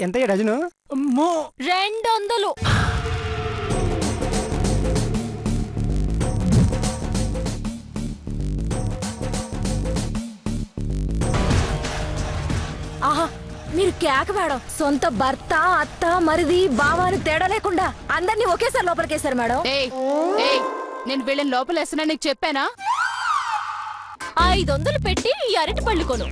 ఎంత డజను? 200. ఆహా, మీరు కేక మేడం. సొంత భర్త, అత్త, మరిది, బావాని తేడా లేకుండా అందరినీ ఒకేసారి లోపలికేశారు మేడం. నేను వీళ్ళని లోపలేస్తున్నా నీకు చెప్పానా? 500 పెట్టి ఈ అరటి పళ్ళు కొను.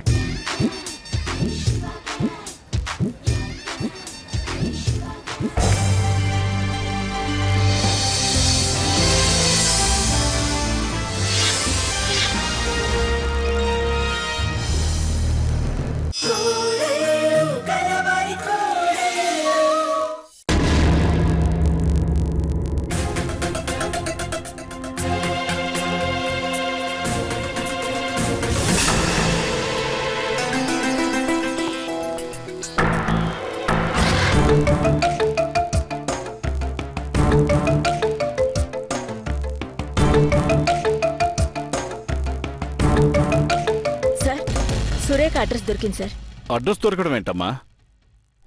సురేఖ అడ్రస్ దొరికింది సార్. అడ్రస్ దొరకడం ఏంటమ్మా?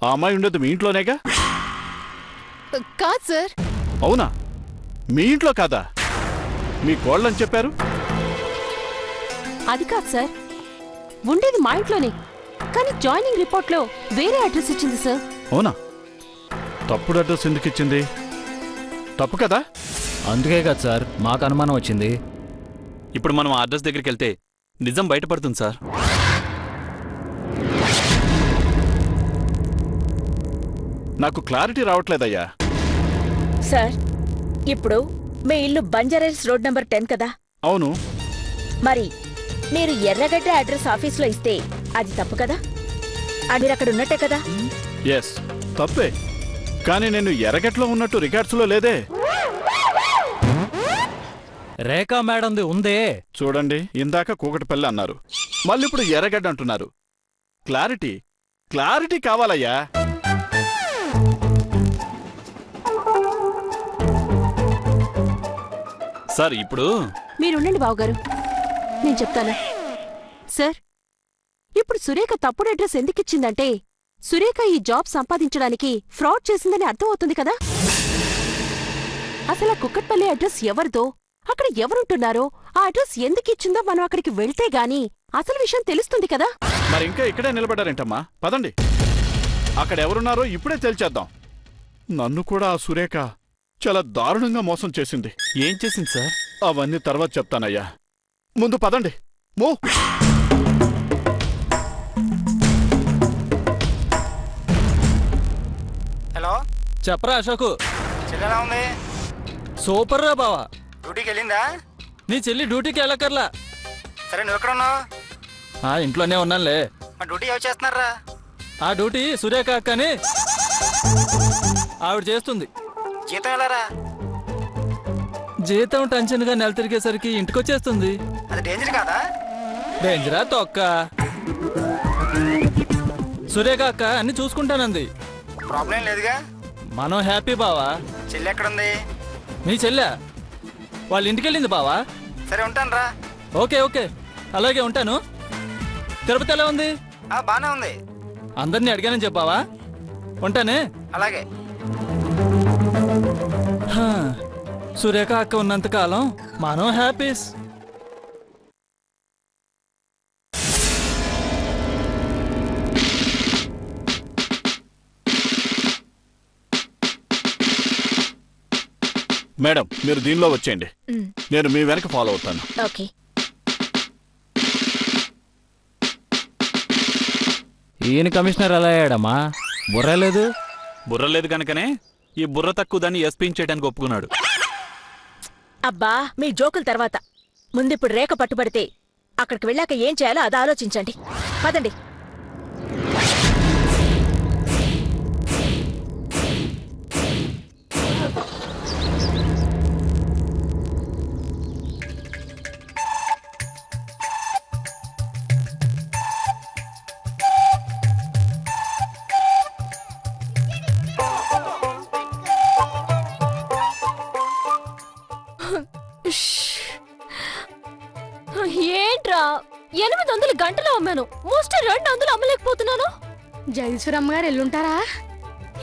ఆ అమ్మాయి ఉండేది మీ ఇంట్లోనేగా? కాదు సార్. అవునా? మీ ఇంట్లో కాదా? మీ కోళ్ళని చెప్పారు. అది కాదు సార్, ఉండేది మా ఇంట్లోనే, కానీ జాయినింగ్ రిపోర్ట్ లో వేరే అడ్రస్ ఇచ్చింది సార్. అవునా? తప్పుడు అడ్రస్ ఎందుకు ఇచ్చింది? తప్పు కదా? అందుకే కదా సార్ మాకు అనుమానం వచ్చింది. ఇప్పుడు మనం ఆ అడ్రస్ దగ్గరికి వెళ్తే నిజం బయటపడుతుంది సార్. నాకు క్లారిటీ రావట్లేదయ్యా. సార్, ఇప్పుడు మీ ఇల్లు బంజారాస్ రోడ్ నంబర్ 10 కదా? అవును. మరి మీరు ఎర్రగడ్డ అడ్రస్ ఆఫీస్లో ఇస్తే అది తప్పు కదా? మీరు అక్కడ ఉన్నట్టే కదా? ఎస్, తప్పే. కానీ నేను ఎర్రగడ్డలో ఉన్నట్టు రికార్డ్స్లో లేదే. రేఖా మేడంది ఉందే. చూడండి, ఇందాక కూకటిపల్లి అన్నారు, మళ్ళీ ఇప్పుడు ఎర్రగడ్డ అంటున్నారు. క్లారిటీ క్లారిటీ కావాలయ్యా. సార్ ఇప్పుడు మీరుండండి బావగారు, నేను చెప్తాను. సార్, ఇప్పుడు సురేఖ తప్పుడు అడ్రస్ ఎందుకిచ్చిందంటే సురేఖ ఈ జాబ్ సంపాదించడానికి ఫ్రాడ్ చేసిందని అర్థం అవుతుంది కదా. అసలు ఆ కుక్కట్పల్లి అడ్రస్ ఎవరిదో, అక్కడ ఎవరుంటున్నారో, ఆ అడ్రస్ ఎందుకిచ్చిందో మనం అక్కడికి వెళ్తే గాని అసలు విషయం తెలుస్తుంది కదా. మరి ఇంకా ఇక్కడే నిలబడ్డారేంటమ్మా? పదండి, అక్కడ ఎవరున్నారో ఇప్పుడే తేల్చేద్దాం. నన్ను కూడా ఆ సురేఖ చాలా దారుణంగా మోసం చేసింది. ఏం చేసింది సార్? అవన్నీ తర్వాత చెప్తానయ్యా, ముందు పదండి. మో హలో, చెప్పరా అశోకు. చెల్లెలా ఉంది? సూపర్ రా బావా. డ్యూటీకి వెళ్ళిందా? నీ చెల్లి డ్యూటీకి వెళ్ళకర్లా. సరే, నువ్వు ఎక్కడ ఉన్నావు? ఇంట్లోనే ఉన్నానులే. మా డ్యూటీ ఎవరు చేస్తున్నారా? ఆ డ్యూటీ సురేఖ అక్కని ఆవిడ చేస్తుంది. జీతం వెళ్ళారా? జీతం టెన్షన్గా నెల తిరిగేసరికి ఇంటికొచ్చేస్తుంది. అది డేంజర్ కాదా? డేంజరా తొక్క. సురేఖ అక్క అన్ని చూసుకుంటానంది. ప్రాబ్లం లేదుగా? మనం హ్యాపీ బావా. చెల్లి ఎక్కడుంది? నీ చెల్లె వాళ్ళ ఇంటికెళ్ళింది బావా. సరే, ఉంటాను రా. ఓకే ఓకే, అలాగే ఉంటాను. తిరుపతి ఎలా ఉంది? బానే ఉంది. అందరినీ అడిగానని చెప్పావా? ఉంటానే. అలాగే. సురేఖ అక్క ఉన్నంతకాలం మనం హ్యాపీస్. మేడం, మీరు దీనిలో వచ్చేయండి, నేను మీ వెనక ఫాలో అవుతాను. ఓకే. ఈయన కమిషనర్ ఎలా అయ్యాడమ్మా? బుర్రలేదు. బుర్రలేదు కనుకనే ఈ బుర్ర తక్కువ దాన్ని ఎస్పీన్ చేయడానికి ఒప్పుకున్నాడు. అబ్బా, మీ జోకుల తర్వాత ముందిప్పుడు రేఖ పట్టుబడితే అక్కడికి వెళ్ళాక ఏం చేయాలో అది ఆలోచించండి. పదండి. ఏంట్రా, 800 గంటలు అమ్మాను, మోస్ట్ 200 అమ్మలేకపోతున్నాను. జగదీశ్వరమ్మ గారు ఎల్లుంటారా?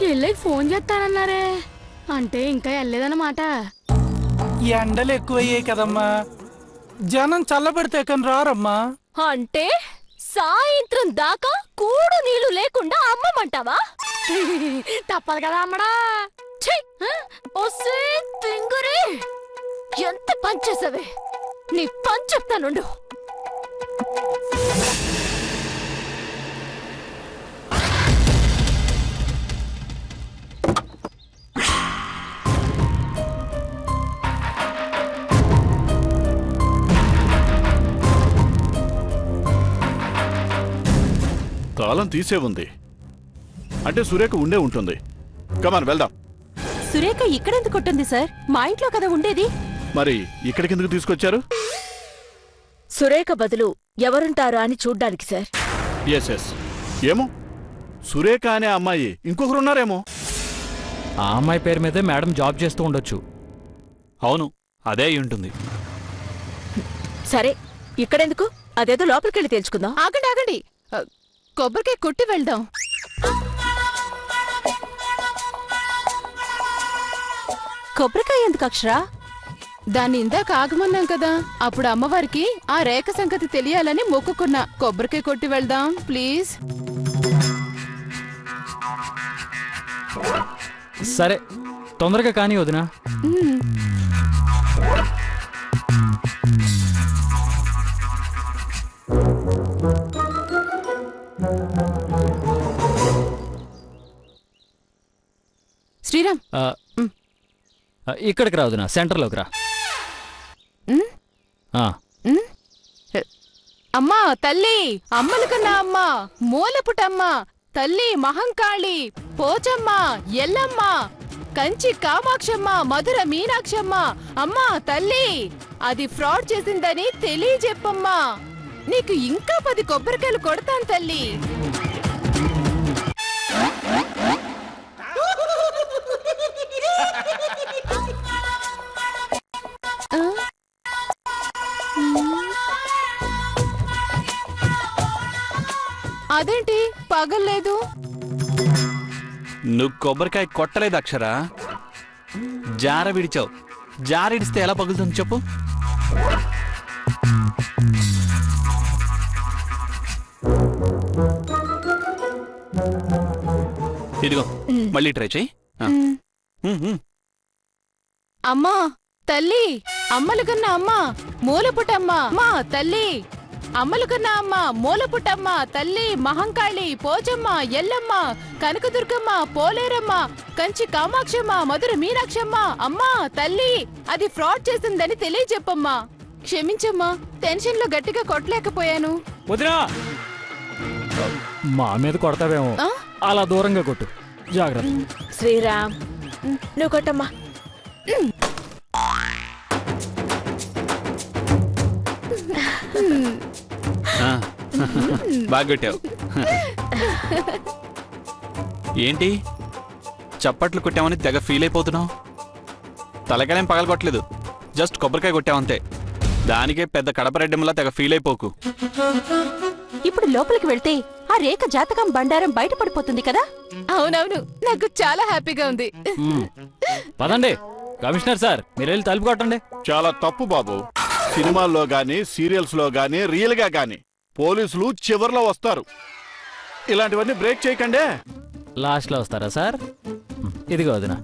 ఎల్లకి ఫోన్ చేస్తానన్నారే, అంటే ఇంకా వెళ్ళలేదన్నమాట. ఎండలు ఎక్కువయ్యాయి కదమ్మా, జనం చల్లబడితే కని రారమ్మా. అంటే సాయంత్రం దాకా కూడు నీళ్లు లేకుండా అమ్మమంటావా? తప్పదు కదా అమ్మడా. ఎంత పంచేసావే, నీ పని చెప్తానుండు. తాళం తీసే ఉంది అంటే సురేఖ ఉండే ఉంటుంది. కమాన్ వెళ్దాం. సురేఖ ఇక్కడెందుకు ఉంటుంది సార్? మా ఇంట్లో కదా ఉండేది. మరి ఇక్కడికెందుకు తీసుకొచ్చారు? సురేఖ బదులు ఎవరుంటారా అని చూడ్డానికి సార్. ఎస్ ఏమో, సురేఖ అనే అమ్మాయి ఇంకొకరున్నారేమో. ఆ అమ్మాయి పేరు మీదే మేడం జాబ్ చేస్తూ ఉండొచ్చు. అవును, అదే అయి ఉంటుంది. సరే, ఇక్కడెందుకు? అదేదో లోపలికెళ్ళి తెలుసుకుందాం. ఆగండి ఆగండి, కొబ్బరికాయ కొట్టి వెళ్దాం. కొబ్బరికాయ ఎందుకు అక్షరా? దాన్ని ఇందాక ఆగమన్నాం కదా, అప్పుడు అమ్మవారికి ఆ రేఖ సంగతి తెలియాలని మొక్కుకున్నా. కొబ్బరికాయ కొట్టి వెళ్దాం ప్లీజ్. సరే, తొందరగా కానీ వదినా. శ్రీరామ్, ఇక్కడికి రా వదినా, సెంటర్లోకి రా. అమ్మా తల్లి, అమ్మల కన్నా అమ్మ, మూలపుటమ్మ తల్లి, మహంకాళి, పోచమ్మ, ఎల్లమ్మ, కంచి కామాక్షమ్మ, మధుర మీనాక్షమ్మ. అమ్మా తల్లి, అది ఫ్రాడ్ చేసిందని తెలియజెప్పమ్మా. నీకు ఇంకా 10 కొబ్బరికాయలు కొడతాను తల్లి. అదేంటి పగల్లేదు? నువ్వు కొబ్బరికాయ కొట్టలేదు అక్షరా, జార విడిచావు. జారిడిస్తే ఎలా పగులుతుంది చెప్పు? ఇదిగో మళ్ళీ ట్రై చెయ్యి. అమ్మా తల్లి, అమ్మల కన్నా అమ్మ, మూలపుటమ్మ. మా తల్లి, అమ్మల కన్నా అమ్మ, మూలపుటమ్మ తల్లి, మహంకాళి, పోచమ్మ, ఎల్లమ్మ, కనకదుర్గమ్మ, పోలేరమ్మ, కంచి కామాక్షమ్మ, మధుర మీనాక్షమ్మ. అమ్మా తల్లి, అది ఫ్రాడ్ చేసిందని తెలియజెప్పమ్మా. క్షమించమ్మా, టెన్షన్ లో గట్టిగా కొట్టలేకపోయాను. వదినా, మా మీద కొడతావేమో, అలా దూరంగా కొట్టు. జాగ్రత్త. శ్రీరామ్, నువ్వు కొట్టమ్మా. బాగా కొట్టావు. ఏంటి చప్పట్లు కొట్టామని తెగ ఫీల్ అయిపోతున్నావు? తలకాయం పగల కొట్టలేదు, జస్ట్ కొబ్బరికాయ కొట్టావంతే. దానికే పెద్ద కడపరెడ్డంలా తెగ ఫీల్ అయిపోకు. ఇప్పుడు లోపలికి వెళ్తే ఆ రేఖ జాతకం బండారం బయటపడిపోతుంది కదా. అవునవును, నాకు చాలా హ్యాపీగా ఉంది. పదండి. కమిషనర్ సార్, మీరు వెళ్ళి తలుపు కొట్టండి. చాలా తప్పు బాబు. సినిమాల్లో గానీ సీరియల్స్ లో గానీ రియల్ గా గానీ పోలీసులు చివర్లో వస్తారు. ఇలాంటివన్నీ బ్రేక్ చేయకండి. లాస్ట్లో వస్తారా సార్? ఇదిగో వదినా.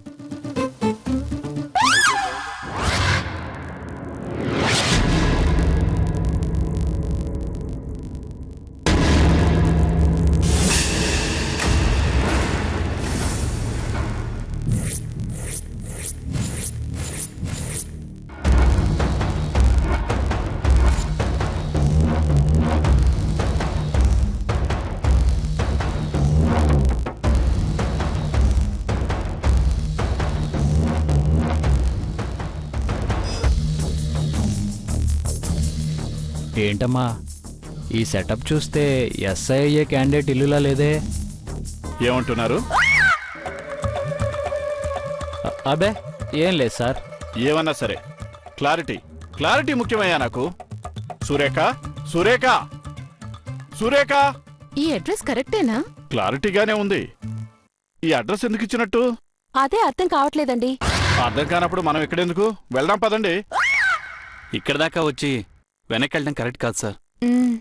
ఏంటమ్మా, ఈ సెటప్ చూస్తే ఎస్ఐ అయ్యే క్యాండిడేట్ ఇల్లులా లేదే? ఏమంటున్నారు? అబే ఏం లేదు సార్. ఏమన్నా సరే, క్లారిటీ ముఖ్యమయ్యా నాకు. సురేఖ, సురేఖ, సురేఖ, ఈ అడ్రస్ కరెక్టేనా? క్లారిటీగానే ఉంది. ఈ అడ్రస్ ఎందుకు ఇచ్చినట్టు? అదే అర్థం కావట్లేదండి. అర్థం కానప్పుడు మనం ఇక్కడెందుకు? వెళ్దాం పదండి. ఇక్కడ దాకా వచ్చి వెనక్కి వెళ్ళడం కరెక్ట్ కాదు సార్. మ్మ్.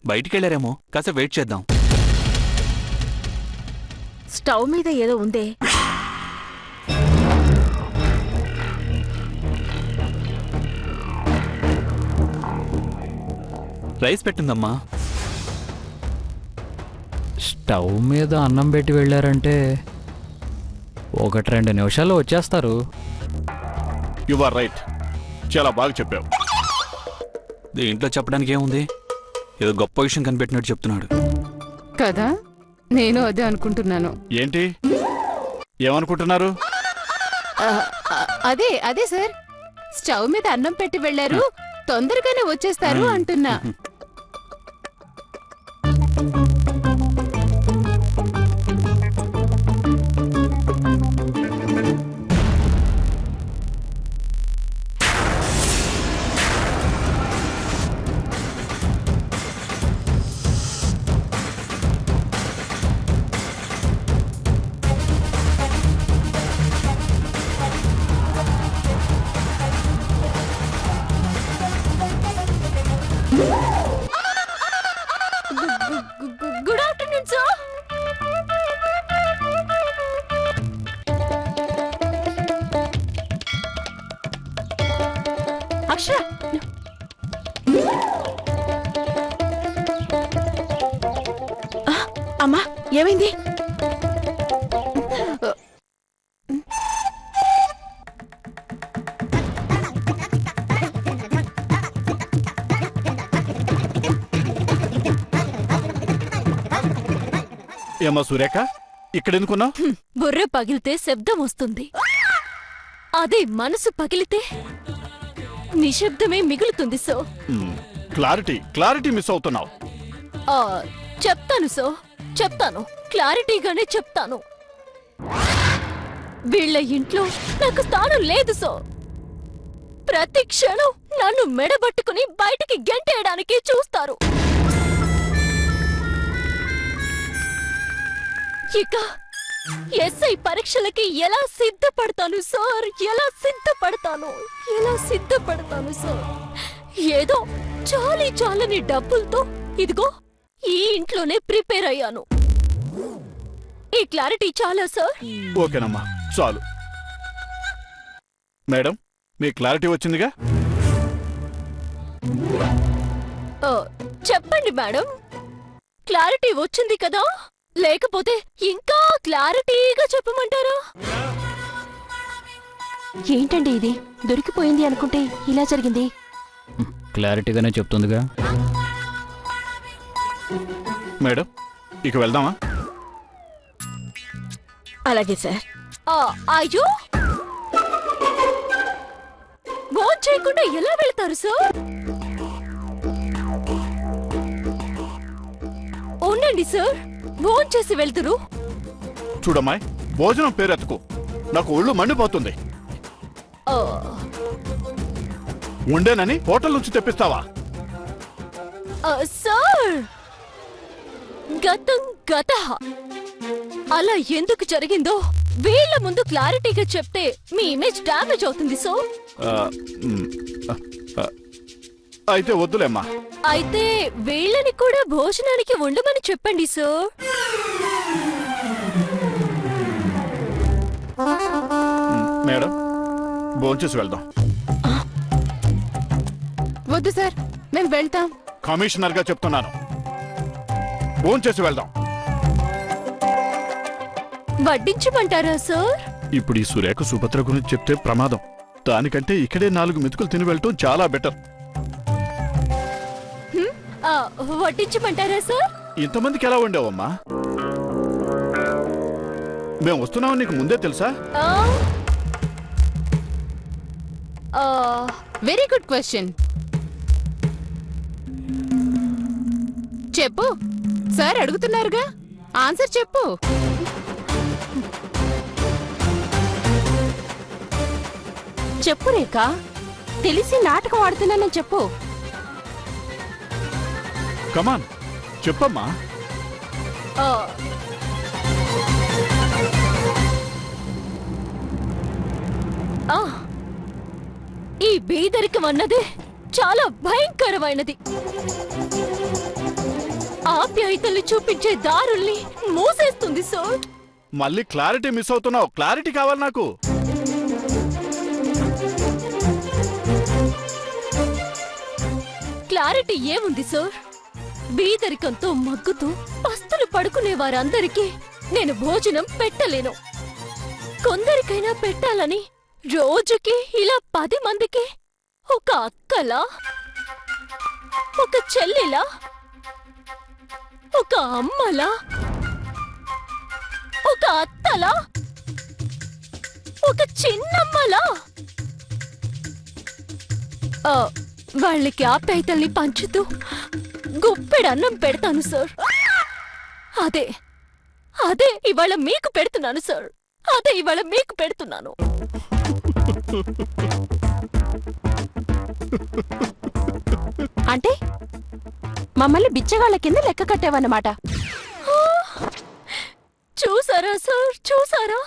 బయటికి వెళ్ళారేమో, కాసేపు వెయిట్ చేద్దాం. స్టవ్ మీద ఏదో ఉందే. రైస్ పెట్టిందమ్మా. స్టవ్ మీద అన్నం పెట్టి వెళ్ళారంటే 1-2 నిమిషాల్లో వచ్చేస్తారు. You are right. చాలా బాగా చెప్పావు. దీంట్లో చెప్పడానికి ఏముంది? ఏదో గొప్ప విషయం కనిపెట్టినట్టు చెప్తున్నాడు. కదా, నేను అదే అనుకుంటున్నాను. ఏంటి ఏమనుకుంటున్నారు? అదే సార్, స్టవ్ మీద అన్నం పెట్టి వెళ్ళారు, తొందరగానే వచ్చేస్తారు అంటున్నా. Good afternoon sir. అక్షర, అమ్మా, ఏమైంది? ఏమా సురేఖ, ఇక్కడెందుకున్నావు? బుర్రె పగిలితే శబ్దం వస్తుంది, అదే మనసు పగిలితే నిశ్శబ్దమే మిగులుతుంది. సో క్లారిటీ మిస్ అవుతున్నావు. చెప్తాను సో, చెప్తాను, క్లారిటీగానే చెప్తాను. వీళ్ళ ఇంట్లో నాకు స్థానం లేదు సో. ప్రతి క్షణం నన్ను మెడబట్టుకుని బయటికి గెంటేయడానికి చూస్తారు. ఇక ఎస్ఐ పరీక్షలకి ఎలా సిద్ధపడతాను సార్? ఎలా సిద్ధపడతాను సార్? ఏదో చాలని డబ్బులతో ఇదిగో ఈ ఇంట్లోనే ప్రిపేర్ అయ్యాను. ఈ క్లారిటీ చాలా సార్. ఓకేనమ్మా, చాలు. మేడం, మీ క్లారిటీ వచ్చిందిగా? చెప్పండి మేడం, క్లారిటీ వచ్చింది కదా? లేకపోతే ఇంకా క్లారిటీగా చెప్పమంటారా? ఏంటండి ఇది? దొరికిపోయింది అనుకుంటే ఇలా జరిగింది. క్లారిటీగానే చెప్తుందిగా. మేడం, ఇక వెళ్దామా? అలాగే సార్. అయ్యో, ఫోన్ చేయకుండా ఎలా వెళ్తారు సార్? ఉండండి సార్, ఫోన్ చేసి వెళ్తురు. చూడమ్మాయి, భోజనం పేరెత్తుకు, నాకు ఒళ్ళు మండిపోతుంది. ఉండేనని హోటల్ నుంచి తెప్పిస్తావా? సార్, గతం గతః. అలా ఎందుకు జరిగిందో వీళ్ళ ముందు క్లారిటీగా చెప్తే మీ ఇమేజ్ డ్యామేజ్ అవుతుంది సో. అయితే వద్దులేమ్మా. అయితే వీళ్ళని కూడా భోజనానికి ఉండమని చెప్పండి సార్. మేడం, భోంచేసి వెళ్దాం. వద్దు సార్, మేము వెళ్తాం. కమిషనర్ గా చెప్తున్నాను, భోంచేసి వెళ్దాం. వడ్డించమంటారా సార్? ఇప్పుడు ఈ సురేఖ సుభద్ర గురించి చెప్తే ప్రమాదం. దానికంటే ఇక్కడే 4 మెతుకులు తిని వెళ్ళటం చాలా బెటర్. వడ్డించమంటారా సార్? ఇంతమందికి ఎలా ఉండేవమ్మా? మేము వస్తున్నామని నీకు ముందే తెలుసా? Very good question. చెప్పు సార్, అడుగుతున్నారుగా, ఆన్సర్ చెప్పు. చెప్పు రేఖ, తెలిసి నాటకం ఆడుతున్నానని చెప్పు. కమాన్, చెప్పమ్మా. ఆ, ఆ, ఈ బీదరికం అన్నది చాలా భయంకరమైనది. ఆప్యాయతల్ని చూపించే దారుల్ని మూసేస్తుంది సార్. మళ్ళీ క్లారిటీ మిస్ అవుతున్నావు. క్లారిటీ కావాలి నాకు. క్లారిటీ ఏముంది సార్? బీదరికంతో మగ్గుతూ పస్తులు పడుకునే వారందరికీ నేను భోజనం పెట్టలేను. కొందరికైనా పెట్టాలని రోజుకి ఇలా 10 మందికి ఒక అక్కలా, ఒక చెల్లెలా, ఒక అమ్మలా, ఒక అత్తలా, ఒక చిన్నమ్మలా వాళ్ళకి ఆప్యాయతల్ని పంచుతూ గుప్పెడన్నం పెడతాను సార్. అదే అదే ఇవాళ మీకు పెడుతున్నాను సార్. అదే ఇవాళ మీకు పెడుతున్నాను. అంటే మమ్మల్ని బిచ్చగాళ్ళ కింద లెక్క కట్టావన్నమాట. చూసారా సార్, చూసారా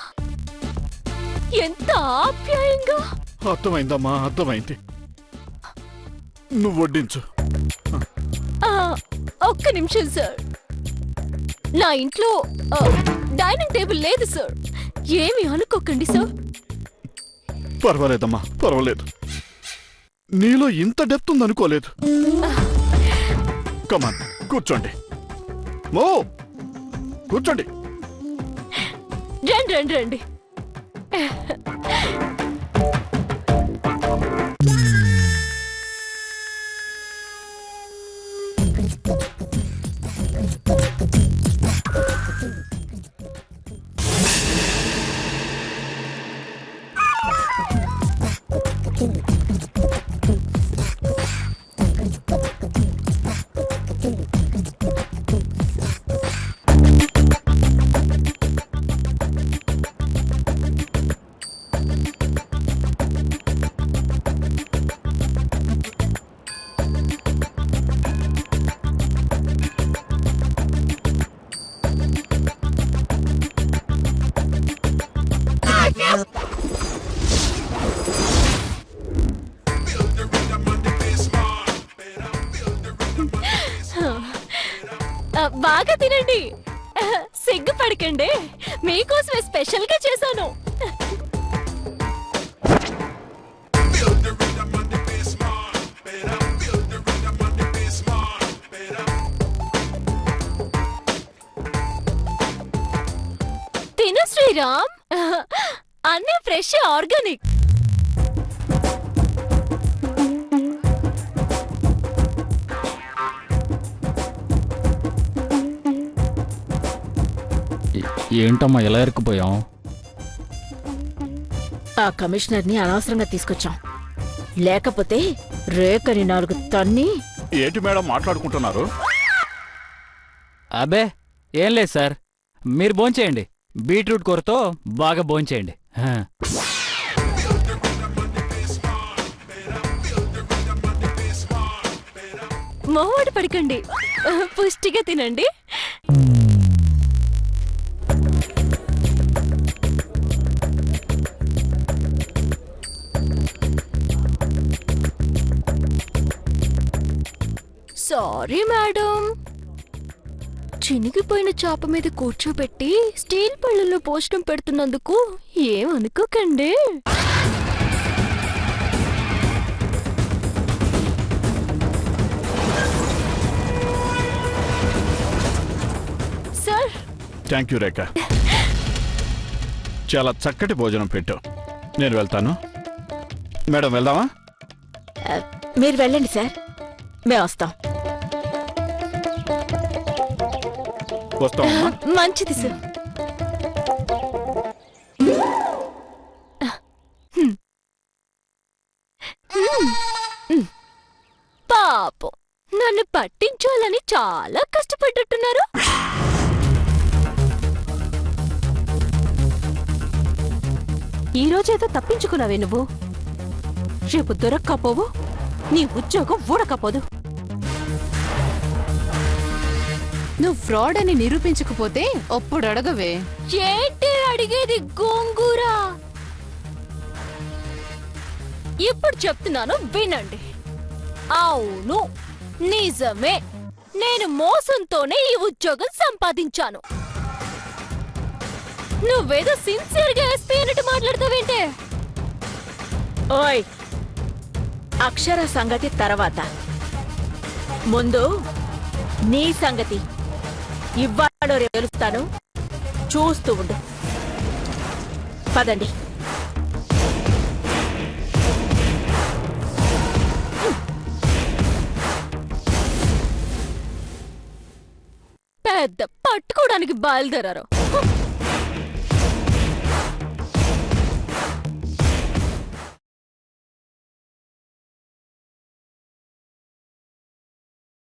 ఎంత ఆప్యాయంగా? అర్థమైందమ్మా, అర్థమైంది. నువ్వు వడ్డించు. ఒక్క నిమిషం సార్. నా ఇంట్లో డైనింగ్ టేబుల్ లేదు సార్. ఏమి అనుకోకండి సార్. పర్వాలేదమ్మా, పర్వాలేదు. నీలో ఇంత డెప్త్ ఉందనుకోలేదు. కమాన్, కూర్చోండి. మో కూర్చోండి. రండి రండి రండి. బాగా తినండి, సిగ్గుపడకండి. మీకోసమే స్పెషల్ గా చేశాను. తిను శ్రీరామ్, అన్నీ ఫ్రెష్ ఆర్గానిక్. ఏంటమ్మా ఎలా ఇరుక్కుపోయాం? ఆ కమిషనర్ ని అనవసరంగా తీసుకొచ్చాం. లేకపోతే రేకని 4 తన్ని. ఏంటి మేడం మాట్లాడుకుంటున్నారు? అబే ఏం లేదు సార్, మీరు భోంచేయండి. బీట్రూట్ కూరతో బాగా భోంచేయండి. మొహమాట పడకండి, పుష్టిగా తినండి. సారీ మేడం, చినిగిపోయిన చాప మీద కూర్చోబెట్టి స్టీల్ పళ్ళల్లో పోషణం పెడుతున్నందుకు ఏమనుకోకండి. సార్ థ్యాంక్ యూ రేఖ, చాలా చక్కటి భోజనం పెట్టావు. నేను వెళ్తాను. మేడం వెళ్దామా? మీరు వెళ్ళండి సార్, మేము వస్తాం. వస్తామమ్మా. మంచిది సార్. పాపం, నన్ను పట్టించాలని చాలా కష్టపడ్డట్టున్నారు. ఈ రోజేదో తప్పించుకున్నావే నువ్వు. రేపు దొరక్కపోవు, నీ ఉద్యోగం ఊడకపోదు. నువ్వు ఫ్రాడ్ అని నిరూపించకపోతే అప్పుడు అడగవే. ఏంటి అడిగేది గోంగూర? ఇప్పుడు చెప్తున్నాను వినండి. అవును, నిజమే, నేను మోసంతోనే ఈ ఉద్యోగం సంపాదించాను. నువ్వేదో సిన్సియర్గా ఎస్పీ అన్నట్టు మాట్లాడతావేంటే? ఓయ్, అక్షర సంగతి తర్వాత, ముందు నీ సంగతి ఇవ్వాలో రేపు తెలుస్తాను. చూస్తూ ఉండు. పదండి. పెద్ద పట్టుకోవడానికి బయలుదేరారు.